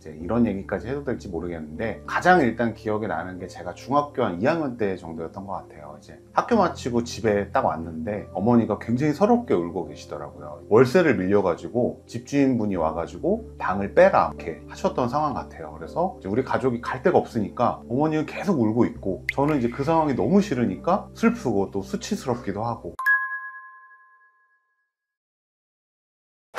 이제 이런 얘기까지 해도 될지 모르겠는데, 가장 일단 기억에 나는 게 제가 중학교 한 2학년 때 정도였던 것 같아요. 이제 학교 마치고 집에 딱 왔는데 어머니가 굉장히 서럽게 울고 계시더라고요. 월세를 밀려가지고 집주인분이 와가지고 방을 빼라 이렇게 하셨던 상황 같아요. 그래서 이제 우리 가족이 갈 데가 없으니까 어머니는 계속 울고 있고, 저는 이제 그 상황이 너무 싫으니까 슬프고 또 수치스럽기도 하고.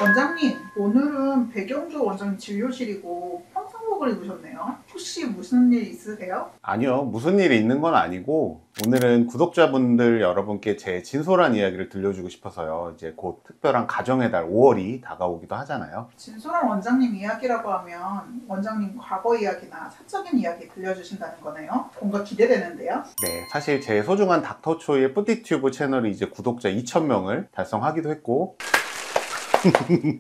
원장님, 오늘은 백영조 원장님 진료실이고 평상복을 입으셨네요. 혹시 무슨 일 있으세요? 아니요, 무슨 일이 있는 건 아니고, 오늘은 구독자분들 여러분께 제 진솔한 이야기를 들려주고 싶어서요. 이제 곧 특별한 가정의 달 5월이 다가오기도 하잖아요. 진솔한 원장님 이야기라고 하면 원장님 과거 이야기나 사적인 이야기 들려주신다는 거네요. 뭔가 기대되는데요. 네, 사실 제 소중한 닥터초이의 뿌띠튜브 채널이 이제 구독자 2,000명을 달성하기도 했고,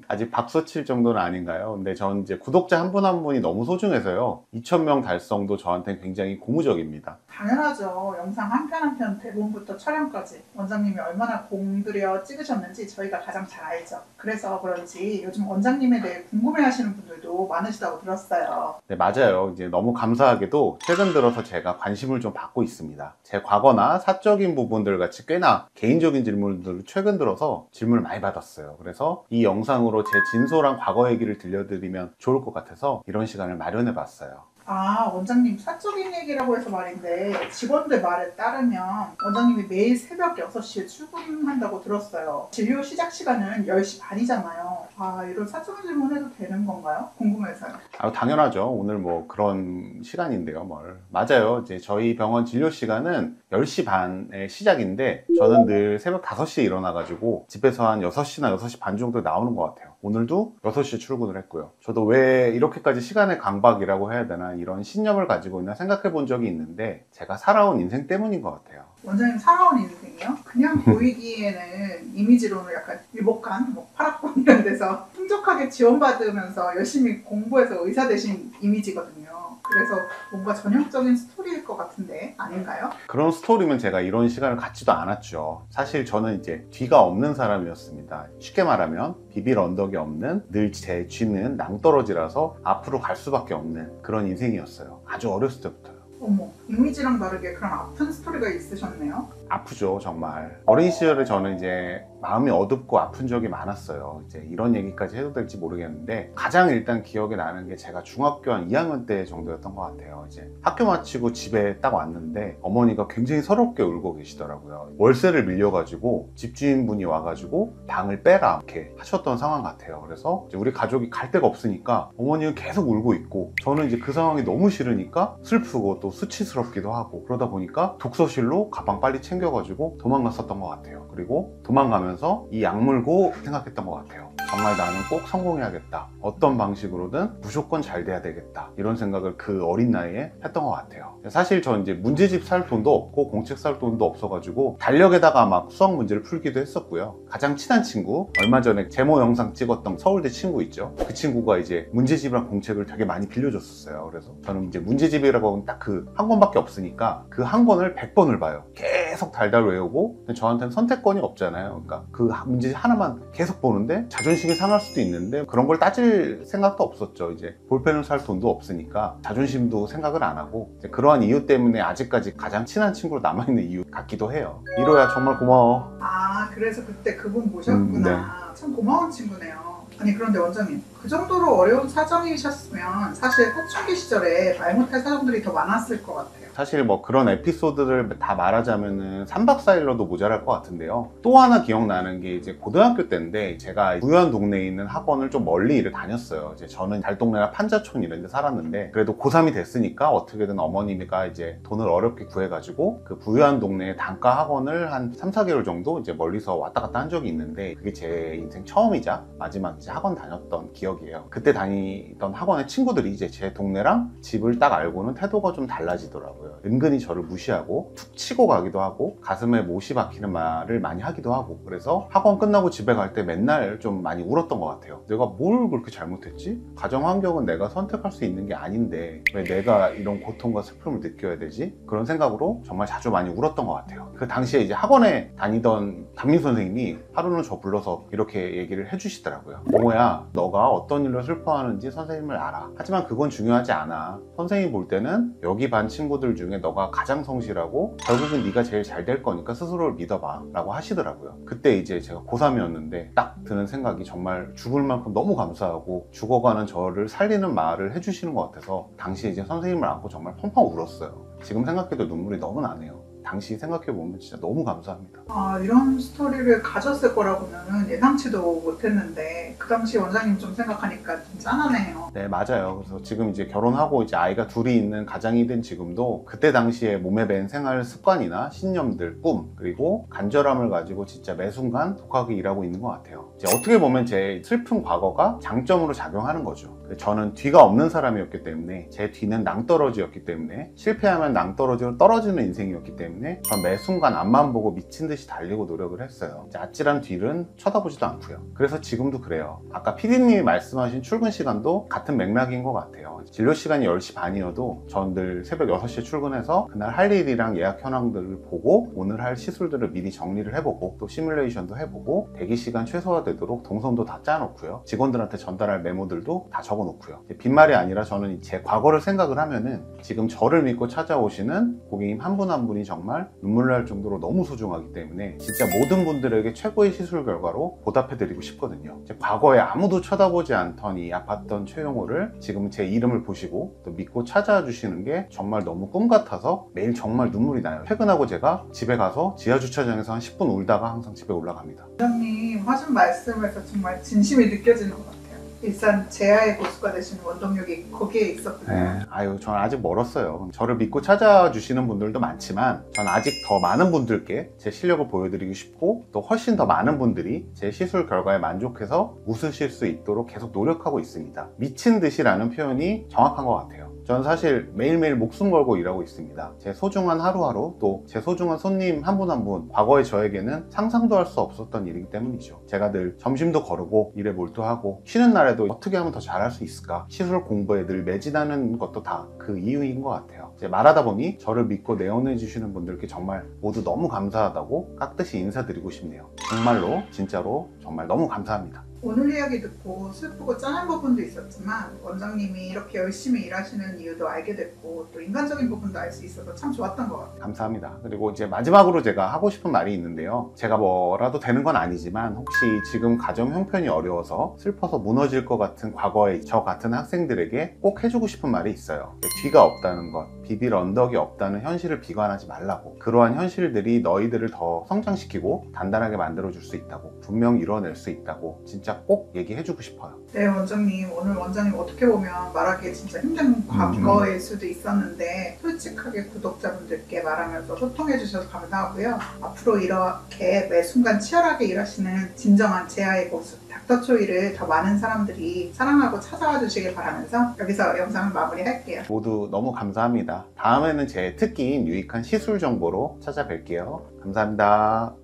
아직 박수 칠 정도는 아닌가요? 근데 전 이제 구독자 한 분 한 분이 너무 소중해서요. 2,000명 달성도 저한테는 굉장히 고무적입니다. 당연하죠. 영상 한 편 한 편 대본부터 촬영까지 원장님이 얼마나 공들여 찍으셨는지 저희가 가장 잘 알죠. 그래서 그런지 요즘 원장님에 대해 궁금해하시는 분들도 많으시다고 들었어요. 네, 맞아요. 이제 너무 감사하게도 최근 들어서 제가 관심을 좀 받고 있습니다. 제 과거나 사적인 부분들 같이 꽤나 개인적인 질문들을 최근 들어서 질문을 많이 받았어요. 그래서 이 영상으로 제 진솔한 과거 얘기를 들려드리면 좋을 것 같아서 이런 시간을 마련해 봤어요. 아, 원장님 사적인 얘기라고 해서 말인데 직원들 말에 따르면 원장님이 매일 새벽 6시에 출근한다고 들었어요. 진료 시작 시간은 10시 반이잖아요. 아, 이런 사적인 질문 해도 되는 건가요? 궁금해서요. 아, 당연하죠. 오늘 뭐 그런 시간인데요, 뭘. 맞아요. 이제 저희 병원 진료 시간은 10시 반에 시작인데, 저는 늘 새벽 5시에 일어나가지고 집에서 한 6시나 6시 반 정도 나오는 것 같아요. 오늘도 6시에 출근을 했고요. 저도 왜 이렇게까지 시간의 강박이라고 해야 되나, 이런 신념을 가지고 있나 생각해 본 적이 있는데, 제가 살아온 인생 때문인 것 같아요. 원장님 살아온 인생이요? 그냥 보이기에는 이미지로는 약간 일복한 뭐 파락방 이런 데서 풍족하게 지원받으면서 열심히 공부해서 의사 되신 이미지거든요. 그래서 뭔가 전형적인 스토리일 것 같은데 아닌가요? 그런 스토리면 제가 이런 시간을 갖지도 않았죠. 사실 저는 이제 뒤가 없는 사람이었습니다. 쉽게 말하면 비빌 언덕이 없는, 늘 제 쥐는 낭떠러지라서 앞으로 갈 수밖에 없는 그런 인생이었어요. 아주 어렸을 때부터요. 어머, 이미지랑 다르게 그런 아픈 스토리가 있으셨네요. 아프죠, 정말. 어린 시절에 저는 이제 마음이 어둡고 아픈 적이 많았어요. 이제 이런 얘기까지 해도 될지 모르겠는데, 가장 일단 기억에 나는 게 제가 중학교 한 2학년 때 정도였던 것 같아요. 이제 학교 마치고 집에 딱 왔는데 어머니가 굉장히 서럽게 울고 계시더라고요. 월세를 밀려가지고 집주인분이 와가지고 방을 빼라 이렇게 하셨던 상황 같아요. 그래서 이제 우리 가족이 갈 데가 없으니까 어머니는 계속 울고 있고, 저는 이제 그 상황이 너무 싫으니까 슬프고 또 수치스럽기도 하고, 그러다 보니까 독서실로 가방 빨리 챙겨가지고 도망갔었던 것 같아요. 그리고 도망가면서 이 약물고 생각했던 것 같아요. 정말 나는 꼭 성공해야겠다. 어떤 방식으로든 무조건 잘 돼야 되겠다. 이런 생각을 그 어린 나이에 했던 것 같아요. 사실 전 이제 문제집 살 돈도 없고 공책 살 돈도 없어가지고 달력에다가 막 수학 문제를 풀기도 했었고요. 가장 친한 친구, 얼마 전에 제모 영상 찍었던 서울대 친구 있죠. 그 친구가 이제 문제집이랑 공책을 되게 많이 빌려줬었어요. 그래서 저는 이제 문제집이라고 하면 딱 그 한 권밖에 없으니까 그 한 권을 100번을 봐요. 계속 달달 외우고. 근데 저한테는 선택권이 없잖아요. 그러니까 그 문제집 하나만 계속 보는데 자존심이 상할 수도 있는데, 그런 걸 따질 생각도 없었죠. 이제 볼펜을 살 돈도 없으니까 자존심도 생각을 안 하고, 이제 그러한 이유 때문에 아직까지 가장 친한 친구로 남아있는 이유 같기도 해요. 이로야 정말 고마워. 아, 그래서 그때 그분 모셨구나. 네. 참 고마운 친구네요. 아니, 그런데 원장님, 그 정도로 어려운 사정이셨으면 사실 사춘기 시절에 말 못할 사람들이 더 많았을 것 같아요. 사실 뭐 그런 에피소드를 다 말하자면은 3박 4일로도 모자랄 것 같은데요. 또 하나 기억나는 게 이제 고등학교 때인데, 제가 부유한 동네에 있는 학원을 좀 멀리 일을 다녔어요. 이제 저는 달동네나 판자촌 이런 데 살았는데, 그래도 고3이 됐으니까 어떻게든 어머니가 이제 돈을 어렵게 구해가지고 그 부유한 동네의 단과 학원을 한 3, 4개월 정도 이제 멀리서 왔다 갔다 한 적이 있는데, 그게 제 인생 처음이자 마지막 이제 학원 다녔던 기억이에요. 그때 다니던 학원의 친구들이 이제 제 동네랑 집을 딱 알고는 태도가 좀 달라지더라고요. 은근히 저를 무시하고 툭 치고 가기도 하고, 가슴에 못이 박히는 말을 많이 하기도 하고, 그래서 학원 끝나고 집에 갈 때 맨날 좀 많이 울었던 것 같아요. 내가 뭘 그렇게 잘못했지? 가정 환경은 내가 선택할 수 있는 게 아닌데 왜 내가 이런 고통과 슬픔을 느껴야 되지? 그런 생각으로 정말 자주 많이 울었던 것 같아요. 그 당시에 이제 학원에 다니던 담임 선생님이 하루는 저 불러서 이렇게 얘기를 해주시더라고요. 동호야, 너가 어떤 일로 슬퍼하는지 선생님을 알아. 하지만 그건 중요하지 않아. 선생님이 볼 때는 여기 반 친구들 중에 너가 가장 성실하고 결국은 네가 제일 잘 될 거니까 스스로를 믿어봐 라고 하시더라고요. 그때 이제 제가 고3이었는데 딱 드는 생각이 정말 죽을 만큼 너무 감사하고 죽어가는 저를 살리는 말을 해주시는 것 같아서 당시에 이제 선생님을 안고 정말 펑펑 울었어요. 지금 생각해도 눈물이 너무 나네요. 당시 생각해보면 진짜 너무 감사합니다. 이런 스토리를 가졌을 거라고는 예상치도 못했는데 그 당시 원장님 좀 생각하니까 좀 짠하네요. 네, 맞아요. 그래서 지금 이제 결혼하고 이제 아이가 둘이 있는 가장이 된 지금도 그때 당시에 몸에 밴 생활 습관이나 신념들, 꿈, 그리고 간절함을 가지고 진짜 매 순간 독하게 일하고 있는 것 같아요. 이제 어떻게 보면 제 슬픈 과거가 장점으로 작용하는 거죠. 저는 뒤가 없는 사람이었기 때문에 제 뒤는 낭떠러지였기 때문에 실패하면 낭떠러지로 떨어지는 인생이었기 때문에 전 매 순간 앞만 보고 미친 듯이 달리고 노력을 했어요. 아찔한 뒤는 쳐다보지도 않고요. 그래서 지금도 그래요. 아까 PD님이 말씀하신 출근 시간도 같은 맥락인 것 같아요. 진료 시간이 10시 반이어도 전 늘 새벽 6시에 출근해서 그날 할 일이랑 예약 현황들을 보고 오늘 할 시술들을 미리 정리를 해보고 또 시뮬레이션도 해보고 대기 시간 최소화되도록 동선도 다 짜놓고요. 직원들한테 전달할 메모들도 다 적어놓고요. 빈말이 아니라 저는 제 과거를 생각을 하면은 지금 저를 믿고 찾아오시는 고객님 한 분 한 분이 정말 눈물 날 정도로 너무 소중하기 때문에 진짜 모든 분들에게 최고의 시술 결과로 보답해드리고 싶거든요. 과거에 아무도 쳐다보지 않던 이 아팠던 최용호를 지금 제 이름을 보시고 또 믿고 찾아와 주시는 게 정말 너무 꿈 같아서 매일 정말 눈물이 나요. 퇴근하고 제가 집에 가서 지하주차장에서 한 10분 울다가 항상 집에 올라갑니다. 원장님 하신 말씀에서 정말 진심이 느껴지는 것 같아요. 일산 제아의 고수가 되시는 원동력이 거기에 있었군요. 네, 저는 아직 멀었어요. 저를 믿고 찾아와 주시는 분들도 많지만 전 아직 더 많은 분들께 제 실력을 보여드리고 싶고 또 훨씬 더 많은 분들이 제 시술 결과에 만족해서 웃으실 수 있도록 계속 노력하고 있습니다. 미친 듯이라는 표현이 정확한 것 같아요. 저는 사실 매일매일 목숨 걸고 일하고 있습니다. 제 소중한 하루하루 또 제 소중한 손님 한 분 한 분 과거의 저에게는 상상도 할 수 없었던 일이기 때문이죠. 제가 늘 점심도 거르고 일에 몰두하고 쉬는 날에도 어떻게 하면 더 잘할 수 있을까 시술 공부에 늘 매진하는 것도 다 그 이유인 것 같아요. 이제 말하다 보니 저를 믿고 내원해 주시는 분들께 정말 모두 너무 감사하다고 깍듯이 인사드리고 싶네요. 정말로 진짜로 정말 너무 감사합니다. 오늘 이야기 듣고 슬프고 짠한 부분도 있었지만 원장님이 이렇게 열심히 일하시는 이유도 알게 됐고 또 인간적인 부분도 알 수 있어서 참 좋았던 것 같아요. 감사합니다. 그리고 이제 마지막으로 제가 하고 싶은 말이 있는데요. 제가 뭐라도 되는 건 아니지만 혹시 지금 가정 형편이 어려워서 슬퍼서 무너질 것 같은 과거의 저 같은 학생들에게 꼭 해주고 싶은 말이 있어요. 뒤가 없다는 것, 비빌 언덕이 없다는 현실을 비관하지 말라고. 그러한 현실들이 너희들을 더 성장시키고 단단하게 만들어줄 수 있다고, 분명 이뤄낼 수 있다고 진짜 꼭 얘기해주고 싶어요. 네, 원장님 오늘 원장님 어떻게 보면 말하기 진짜 힘든 과거일 수도 있었는데 솔직하게 구독자분들께 말하면서 소통해 주셔서 감사하고요. 앞으로 이렇게 매 순간 치열하게 일하시는 진정한 제아의 고수 닥터초이를 더 많은 사람들이 사랑하고 찾아와 주시길 바라면서 여기서 영상을 마무리할게요. 모두 너무 감사합니다. 다음에는 제 특기인 유익한 시술 정보로 찾아뵐게요. 감사합니다.